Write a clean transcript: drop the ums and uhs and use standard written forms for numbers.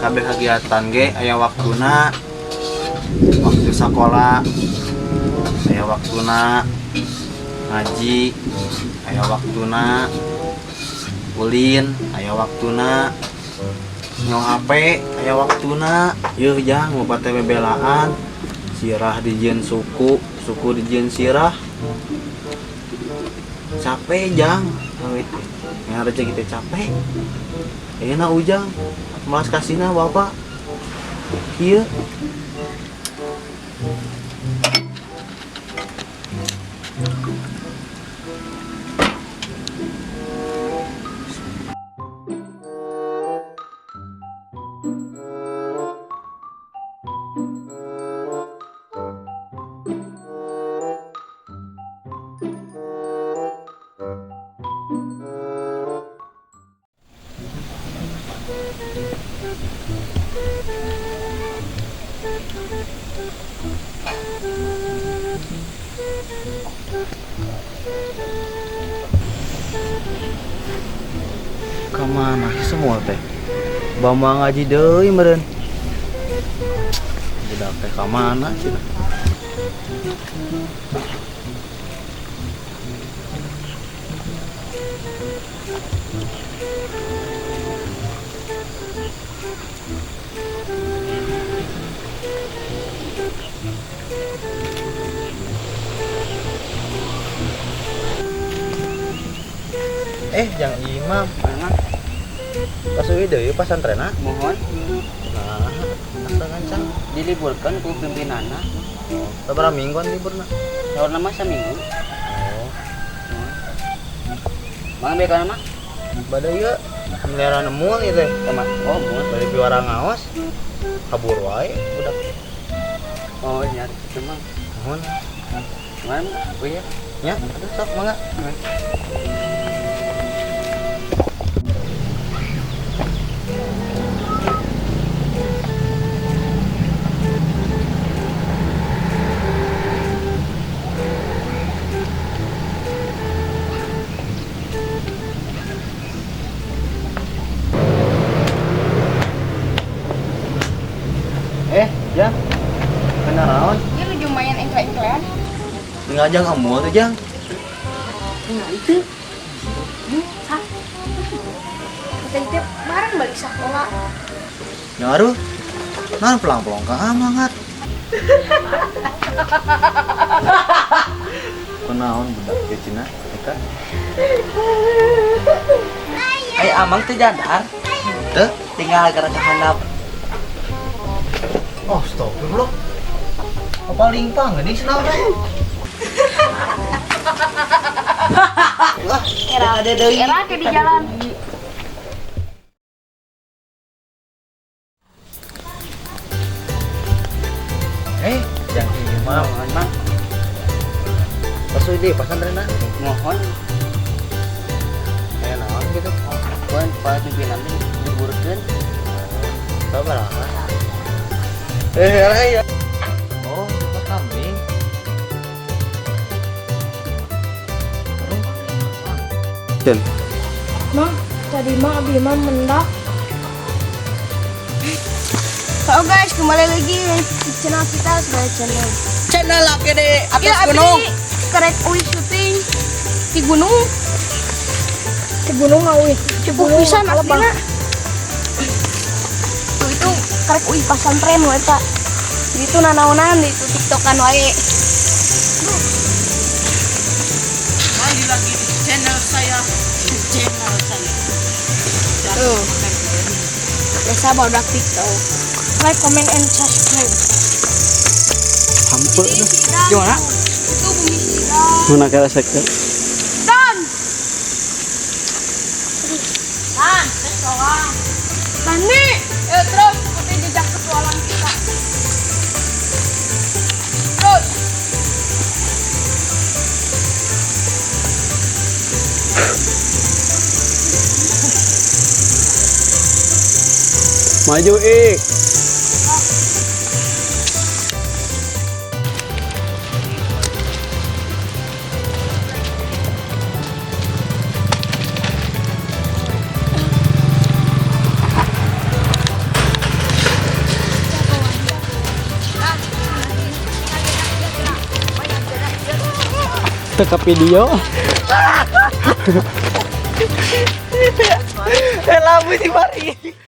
kabeh kegiatan ge aya waktuna. Waktu sekolah aya waktuna, ngaji aya waktuna, ulin aya waktuna, nyong HP aya waktuna. Yeuh jang loba teh bebelaan, sirah dijieun suku, suku dijieun sirah. Capek jang awet yang rezeki teh capek. Ayeuna ujang malas kasihna bapak ieu. Kemana sih semua teh? Bama ngaji deui meureun. Budak teh ka mana cenah? Jang imam, kasuwi deui pasantrenna. Mohon Nah, asa ngancang diliburkan ku pimpinanna. sabaraha mingguan liburna? Saurna mah saminggu. Oh, Mang beka mah? bade ieu melihara nemul ieu teh. Sama. Oh, mohon. Bade biwara ngaos. Kabur wae budak. Oh, nyari itu mah. Mohon Mana? Oh iya. nya, aduh sok mangga. Jang, kenaraon? Dia lu lumayan engkle-engklean. Ngajang amul tuh Jang. Nah itu. Sah. Kita bareng balik sekolah. Ngaruh. Nan pelang-pelang ka amangat. Kunaon budak ge cenah eta? Ai amang teh jadar. Teu? Tinggal gara handap. Oh, stop dulu. Apa limpang ini senang kan? Wah, Era ke di jalan. yang imam. Mohon mah. Pasuy di pasantrenna. Mohon. Kayak naon gitu. Pohon para pimpinan liburkeun. Sabaraha? Ya. Oh, itu kambing. Dan Mah, tadi mah abi mah mendak. So guys, kembali lagi di channel kita sebagai channel Laki di Iya, abi kerek uwi syuting di gunung. Di gunung awi. Cukup pisan aslinya. Itu kerek uwi pasantren we eta. Itu nanaonan di TikTokan wae. Kembali lagi di channel saya. Tuh. Desa Badak TikTok. Like, comment, and subscribe. hampir tuh. Gimana? Itu bumi sidang. Mana kira sektor? Dan. Dan, seorang. Tani, terus ikuti jejak petualang kita. Terus. Maju Teka video. Labu si Mari.